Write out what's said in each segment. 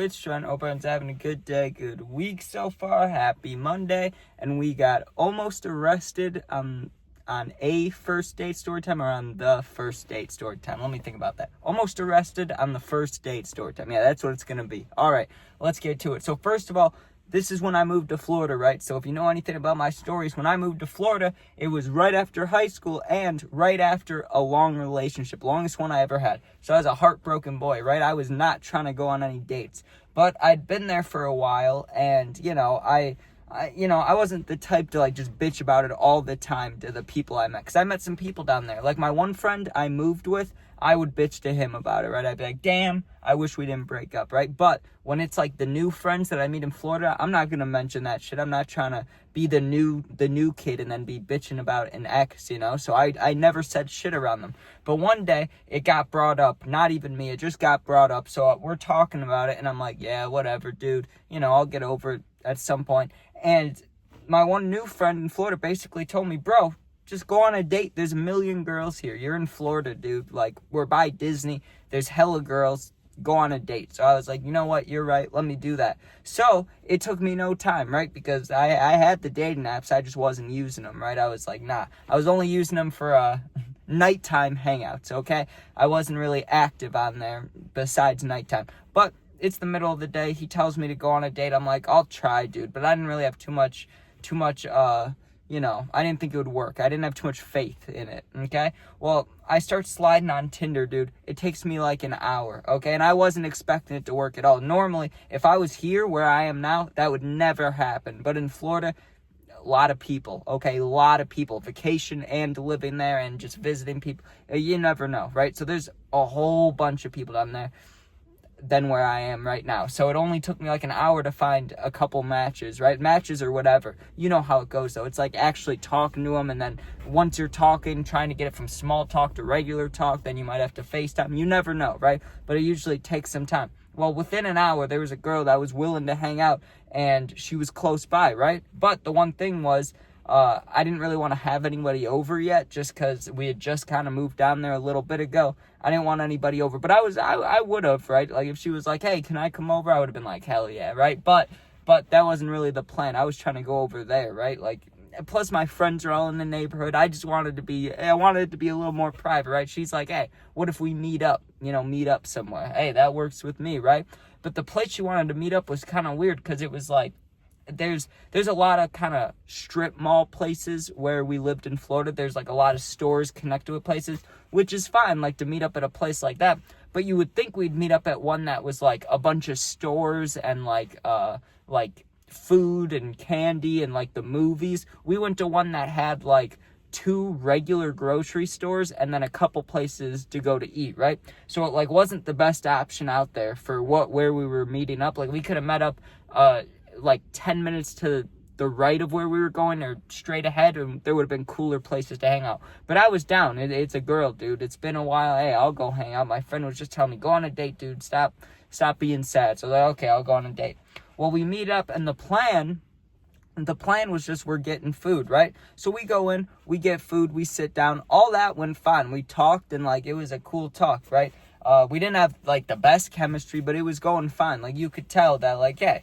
it's Trent. Hope everyone's having a good day, good week so far. Happy Monday. And we got almost arrested on a first date story time, or on the first date story time. Let me think about that. Almost arrested on the first date story time. Yeah, that's what it's going to be. All right, let's get to it. So first of all, this is when I moved to Florida, right? So if you know anything about my stories, when I moved to Florida, it was right after high school and right after a long relationship, longest one I ever had. So I was a heartbroken boy, right? I was not trying to go on any dates, but I'd been there for a while, and I wasn't the type to like just bitch about it all the time to the people I met, because I met some people down there. Like my one friend I moved with, I would bitch to him about it, right? I'd be like, damn, I wish we didn't break up, right? But when it's like the new friends that I meet in Florida, I'm not gonna mention that shit. I'm not trying to be the new kid and then be bitching about an ex, So I never said shit around them. But one day it got brought up, not even me, it just got brought up. So we're talking about it, and I'm like, yeah, whatever, dude. I'll get over it at some point. And my one new friend in Florida basically told me, bro, just go on a date. There's a million girls here. You're in Florida, dude. Like, we're by Disney. There's hella girls. Go on a date. So I was like, you know what? You're right. Let me do that. So it took me no time, right? Because I had the dating apps. I just wasn't using them, right? I was like, nah. I was only using them for nighttime hangouts, okay? I wasn't really active on there besides nighttime. But it's the middle of the day. He tells me to go on a date. I'm like, I'll try, dude. But I didn't really have too much, I didn't think it would work. I didn't have too much faith in it, okay? Well, I start sliding on Tinder, dude. It takes me like an hour, okay? And I wasn't expecting it to work at all. Normally, if I was here where I am now, that would never happen. But in Florida, a lot of people, okay? A lot of people. Vacation and living there and just visiting people. You never know, right? So there's a whole bunch of people down there than where I am right now. So it only took me like an hour to find a couple matches, right? Matches or whatever. You know how it goes, though. It's like actually talking to them, and then once you're talking, trying to get it from small talk to regular talk, then you might have to FaceTime. You never know, right? But it usually takes some time. Well, within an hour, there was a girl that was willing to hang out, and she was close by, right? But the one thing was, I didn't really want to have anybody over yet, just because we had just kind of moved down there a little bit ago. I didn't want anybody over, but I would have, right? Like if she was like, hey, can I come over? I would have been like, hell yeah, right? But that wasn't really the plan. I was trying to go over there, right? Like, plus my friends are all in the neighborhood. I wanted it to be a little more private, right? She's like, hey, what if we meet up somewhere? Hey, that works with me, right? But the place she wanted to meet up was kind of weird, because it was like, there's a lot of kind of strip mall places where we lived in Florida. There's like a lot of stores connected with places, which is fine, like to meet up at a place like that. But you would think we'd meet up at one that was like a bunch of stores and like food and candy and like the movies. We went to one that had like 2 regular grocery stores and then a couple places to go to eat, right? So it like wasn't the best option out there for where we were meeting up. Like we could have met up like 10 minutes to the right of where we were going, or straight ahead, and there would have been cooler places to hang out. But I was down. It's a girl, dude. It's been a while. Hey, I'll go hang out. My friend was just telling me, go on a date, dude. Stop being sad. So I was like, okay, I'll go on a date. Well, we meet up, and the plan was just we're getting food, right? So we go in, we get food, we sit down. All that went fine. We talked, and like it was a cool talk, right? We didn't have like the best chemistry, but it was going fine. Like you could tell that like, hey,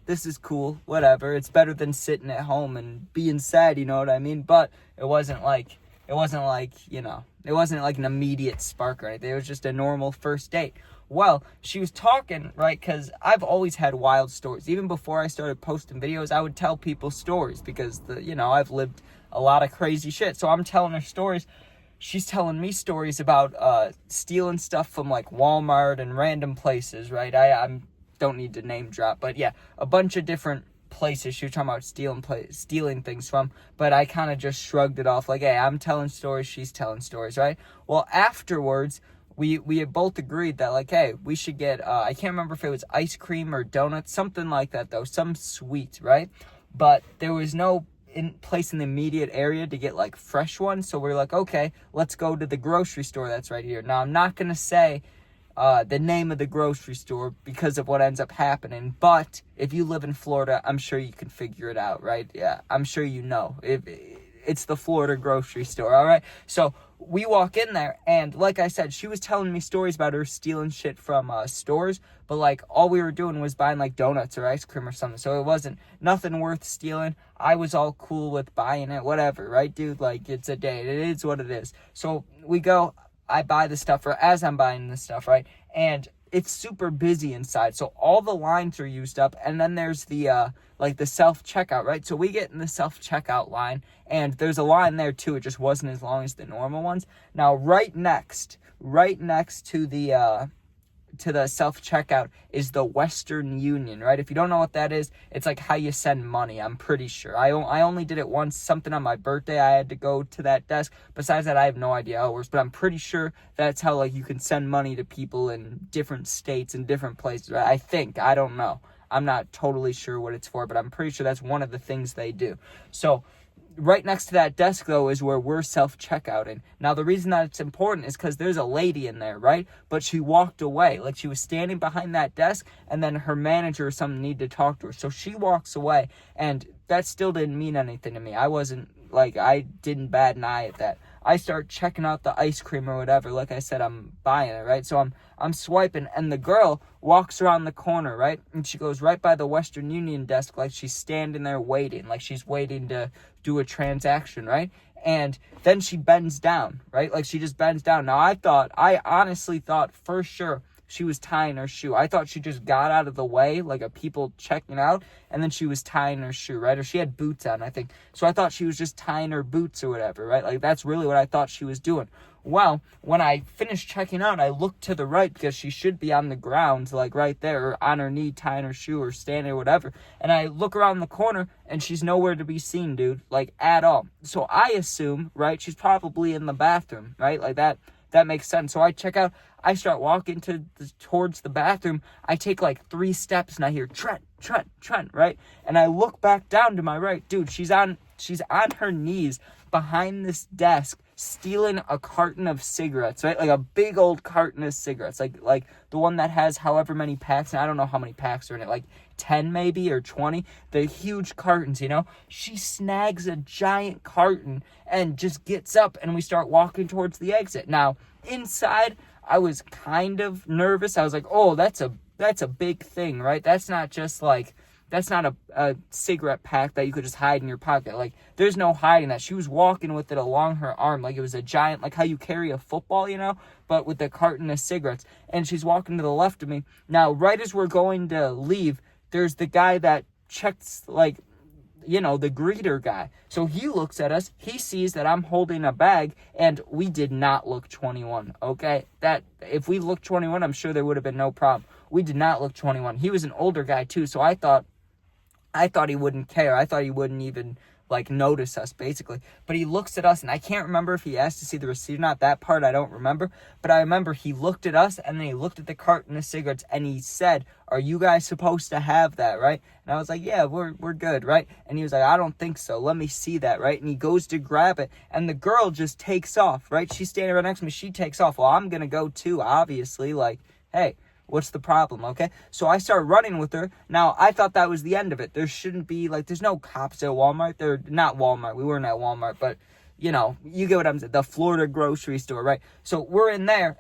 this is cool, whatever. It's better than sitting at home and being sad, you know what I mean? But it wasn't like an immediate spark or anything. It was just a normal first date. Well, she was talking, right, because I've always had wild stories. Even before I started posting videos, I would tell people stories because, I've lived a lot of crazy shit. So I'm telling her stories. She's telling me stories about stealing stuff from, like, Walmart and random places, right? I don't need to name drop, but yeah, a bunch of different places she was talking about stealing things from, but I kind of just shrugged it off like, hey, I'm telling stories, she's telling stories, right? Well, afterwards, we had both agreed that, like, hey, we should get, I can't remember if it was ice cream or donuts, something like that, though, some sweet, right? But there was no place in the immediate area to get, like, fresh ones, so we're like, okay, let's go to the grocery store that's right here. Now, I'm not going to say the name of the grocery store because of what ends up happening, but if you live in Florida, I'm sure you can figure it out, right? Yeah, I'm sure you know. It's the Florida grocery store, all right? So we walk in there, and like I said, she was telling me stories about her stealing shit from stores, but like all we were doing was buying like donuts or ice cream or something, so it wasn't nothing worth stealing. I was all cool with buying it, whatever, right, dude? Like, it's a date, it is what it is. So we go, I buy the stuff, or as I'm buying the stuff, right, and it's super busy inside, so all the lines are used up, and then there's the like the self-checkout, right? So we get in the self-checkout line, and there's a line there too. It just wasn't as long as the normal ones. Now, right next to the self-checkout is the Western Union, right? If you don't know what that is, it's like how you send money, I'm pretty sure. I only did it once, something on my birthday, I had to go to that desk. Besides that, I have no idea how it works, but I'm pretty sure that's how, like, you can send money to people in different states and different places, right? I think, I don't know. I'm not totally sure what it's for, but I'm pretty sure that's one of the things they do. So, right next to that desk, though, is where we're self-checkouting. Now, the reason that it's important is because there's a lady in there, right? But she walked away. Like, she was standing behind that desk, and then her manager or something needed to talk to her. So she walks away, and that still didn't mean anything to me. I didn't bat an eye at that. I start checking out the ice cream or whatever. Like I said, I'm buying it, right? So I'm swiping, and the girl walks around the corner, right? And she goes right by the Western Union desk, like she's standing there waiting, like she's waiting to do a transaction, right? And then she bends down, right? Like, she just bends down. Now, I honestly thought for sure she was tying her shoe. I thought she just got out of the way, like a people checking out, and then she was tying her shoe, right? Or she had boots on, I think. So I thought she was just tying her boots or whatever, right? Like, that's really what I thought she was doing. Well, when I finished checking out, I looked to the right because she should be on the ground, like right there, or on her knee tying her shoe or standing or whatever. And I look around the corner, and she's nowhere to be seen, dude, like, at all. So I assume, right, she's probably in the bathroom, right? Like, that makes sense. So I check out, I start walking towards the bathroom. I take like 3 steps, and I hear Trent, right? And I look back down to my right. Dude, she's on her knees behind this desk, stealing a carton of cigarettes, right? Like a big old carton of cigarettes, like the one that has however many packs, and I don't know how many packs are in it, like 10 maybe or 20, the huge cartons, you know? She snags a giant carton and just gets up, and we start walking towards the exit. Now, inside, I was kind of nervous. I was like, oh, that's a big thing, right? That's not a cigarette pack that you could just hide in your pocket. Like, there's no hiding that. She was walking with it along her arm like it was a giant, like how you carry a football, you know, but with a carton of cigarettes. And she's walking to the left of me. Now, right as we're going to leave, there's the guy that checks, like, you know, the greeter guy. So he looks at us, he sees that I'm holding a bag, and we did not look 21, okay? That, if we looked 21, I'm sure there would have been no problem. We did not look 21. He was an older guy too, so I thought he wouldn't care. I thought he wouldn't even, like, notice us, basically. But he looks at us, and I can't remember if he asked to see the receipt or not. That part I don't remember. But I remember he looked at us, and then he looked at the carton of cigarettes, and he said, "Are you guys supposed to have that, right?" And I was like, "Yeah, we're good, right?" And he was like, "I don't think so. Let me see that," right? And he goes to grab it, and the girl just takes off, right? She's standing right next to me. She takes off. Well, I'm going to go too, obviously. Like, hey, what's the problem, okay? So I start running with her. Now, I thought that was the end of it. There shouldn't be, like, there's no cops at Walmart. They're not Walmart. We weren't at Walmart, but, you know, you get what I'm saying. The Florida grocery store, right? So we're in there,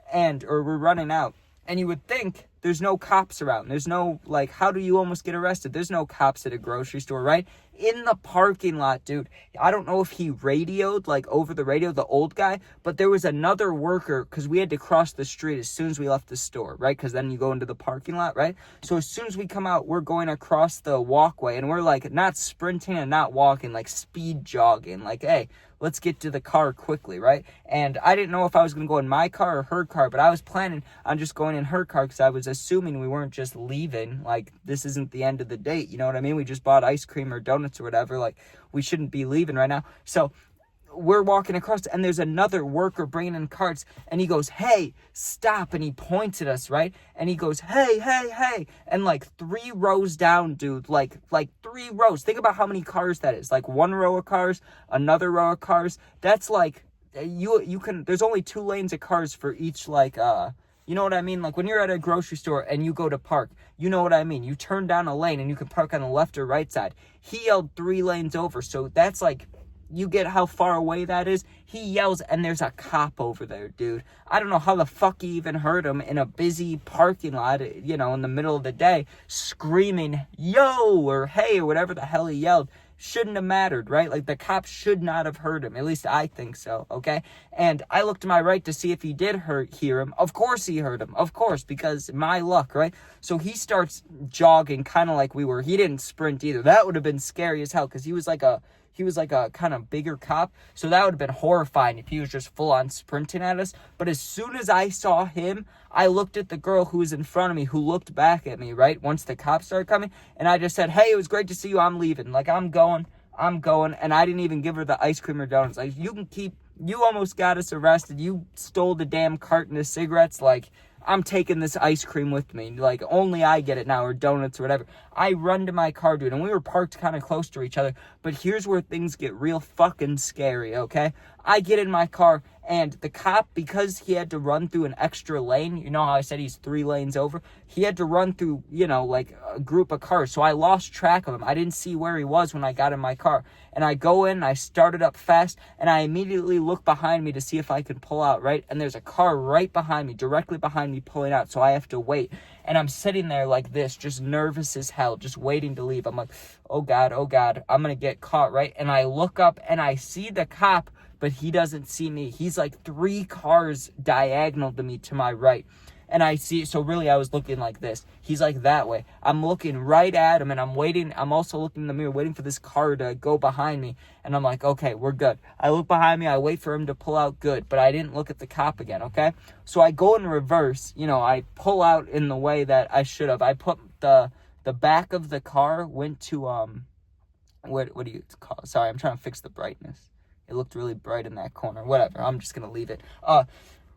or we're running out. And you would think there's no cops around. There's no, like, how do you almost get arrested? There's no cops at a grocery store, right? In the parking lot, dude. I don't know if he radioed, like, over the radio, the old guy, but there was another worker, because we had to cross the street as soon as we left the store, right? Because then you go into the parking lot, right? So as soon as we come out, we're going across the walkway, and we're, like, not sprinting and not walking, like, speed jogging, like, hey, let's get to the car quickly, right? And I didn't know if I was going to go in my car or her car, but I was planning on just going in her car because I was assuming we weren't just leaving. Like, this isn't the end of the date, you know what I mean? We just bought ice cream or donuts or whatever. Like, we shouldn't be leaving right now. So we're walking across, and there's another worker bringing in carts, and he goes, "Hey, stop," and he points at us, right? And he goes, "Hey, hey, hey," and like 3 rows down, dude, like 3 rows. Think about how many cars that is. Like 1 row of cars, another row of cars. That's like, you can, there's only 2 lanes of cars for each, like, you know what I mean? Like, when you're at a grocery store and you go to park, you know what I mean? You turn down a lane and you can park on the left or right side. He yelled 3 lanes over, so that's like, you get how far away that is? He yells, and there's a cop over there, dude. I don't know how the fuck he even heard him in a busy parking lot, in the middle of the day, screaming, yo, or hey, or whatever the hell he yelled. Shouldn't have mattered, right? Like, the cops should not have heard him. At least I think so, okay? And I looked to my right to see if he did hear him. Of course he heard him. Of course, because my luck, right? So he starts jogging kind of like we were. He didn't sprint either. That would have been scary as hell because he was like a kind of bigger cop. So that would have been horrifying if he was just full on sprinting at us. But as soon as I saw him, I looked at the girl who was in front of me, who looked back at me, right? Once the cops started coming. And I just said, hey, it was great to see you. I'm leaving. Like, I'm going. And I didn't even give her the ice cream or donuts. Like, you almost got us arrested. You stole the damn carton of cigarettes. Like, I'm taking this ice cream with me. Like, only I get it now, or donuts or whatever. I run to my car, dude, and we were parked kind of close to each other. But here's where things get real fucking scary, okay? I get in my car, and the cop, because he had to run through an extra lane, you know how I said he's 3 lanes over? He had to run through, like a group of cars. So I lost track of him. I didn't see where he was when I got in my car. And I go in, and I started up fast, and I immediately look behind me to see if I could pull out, right? And there's a car right behind me, directly behind me, pulling out. So I have to wait. And I'm sitting there like this, just nervous as hell, just waiting to leave. I'm like, oh God, I'm going to get caught, right? And I look up, and I see the cop, but he doesn't see me. He's like 3 cars diagonal to me to my right. And I see, so really I was looking like this. He's like that way. I'm looking right at him, and I'm waiting. I'm also looking in the mirror, waiting for this car to go behind me. And I'm like, okay, we're good. I look behind me. I wait for him to pull out, good. But I didn't look at the cop again, okay? So I go in reverse. I pull out in the way that I should have. I put the back of the car went to, what do you call it? Sorry, I'm trying to fix the brightness. It looked really bright in that corner. Whatever, I'm just going to leave it.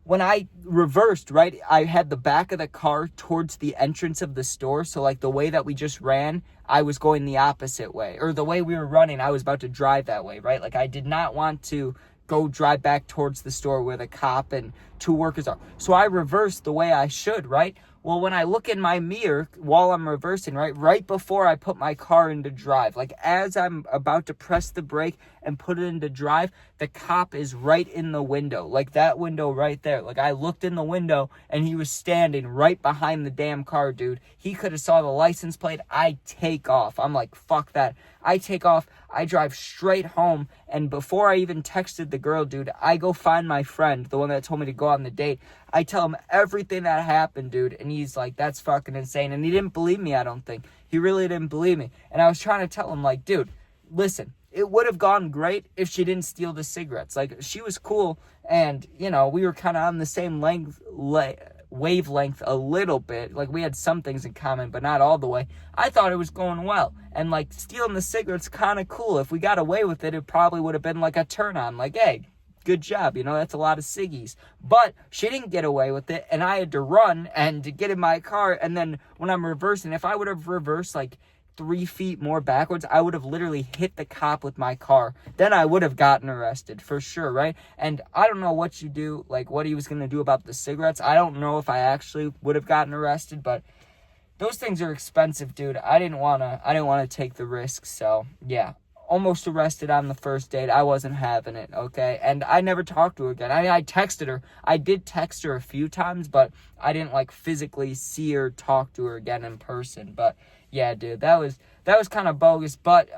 When I reversed, right, I had the back of the car towards the entrance of the store. So, like, the way that we just ran, I was going the opposite way. Or the way we were running, I was about to drive that way, right? Like, I did not want to go drive back towards the store where the cop and 2 workers are. So I reversed the way I should, right? Well, when I look in my mirror while I'm reversing, right before I put my car into drive, like as I'm about to press the brake and put it into drive, the cop is right in the window, like that window right there. Like, I looked in the window and he was standing right behind the damn car, dude. He could have saw the license plate. I take off. I'm like, fuck that. I take off. I drive straight home. And before I even texted the girl, dude, I go find my friend, the one that told me to go on the date. I tell him everything that happened, dude. And he's like, that's fucking insane. And he didn't believe me, I don't think. He really didn't believe me. And I was trying to tell him, like, dude, listen, it would have gone great if she didn't steal the cigarettes. Like, she was cool. And, we were kind of on the same wavelength a little bit. Like, we had some things in common, but not all the way. I thought it was going well. And, like, stealing the cigarettes kind of cool. If we got away with it, it probably would have been like a turn on. Like, hey, good job, that's a lot of ciggies. But she didn't get away with it, and I had to run and to get in my car. And then when I'm reversing, if I would have reversed like 3 feet more backwards, I would have literally hit the cop with my car. Then I would have gotten arrested for sure, right? And I don't know what you do, like what he was going to do about the cigarettes. I don't know if I actually would have gotten arrested, but those things are expensive, dude. I didn't want to take the risk. So yeah, almost arrested on the first date. I wasn't having it, okay? And I never talked to her again. I mean, I texted her. I did text her a few times, but I didn't like physically see her, talk to her again in person. But yeah, dude, that was kind of bogus. But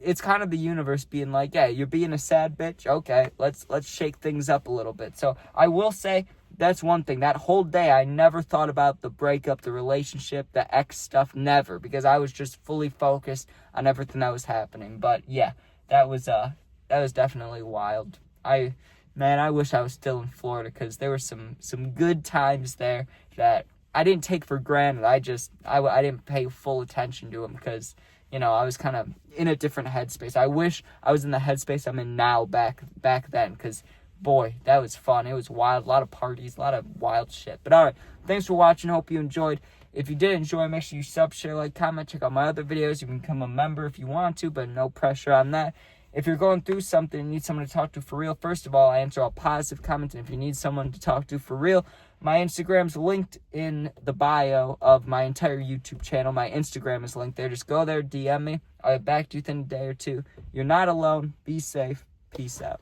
it's kind of the universe being like, hey, you're being a sad bitch. Okay, let's shake things up a little bit. So I will say, that's one thing. That whole day, I never thought about the breakup, the relationship, the ex stuff, never, because I was just fully focused on everything that was happening. But yeah, that was definitely wild. I wish I was still in Florida, because there were some good times there that I didn't take for granted. I didn't pay full attention to them because, I was kind of in a different headspace. I wish I was in the headspace I'm in now back then, because boy, that was fun. It was wild. A lot of parties, a lot of wild shit. But all right, thanks for watching. Hope you enjoyed. If you did enjoy, make sure you sub, share, like, comment. Check out my other videos. You can become a member if you want to, but no pressure on that. If you're going through something and need someone to talk to for real, first of all, I answer all positive comments. And if you need someone to talk to for real, my Instagram's linked in the bio of my entire YouTube channel. My Instagram is linked there. Just go there, DM me. I'll get back to you within a day or two. You're not alone. Be safe. Peace out.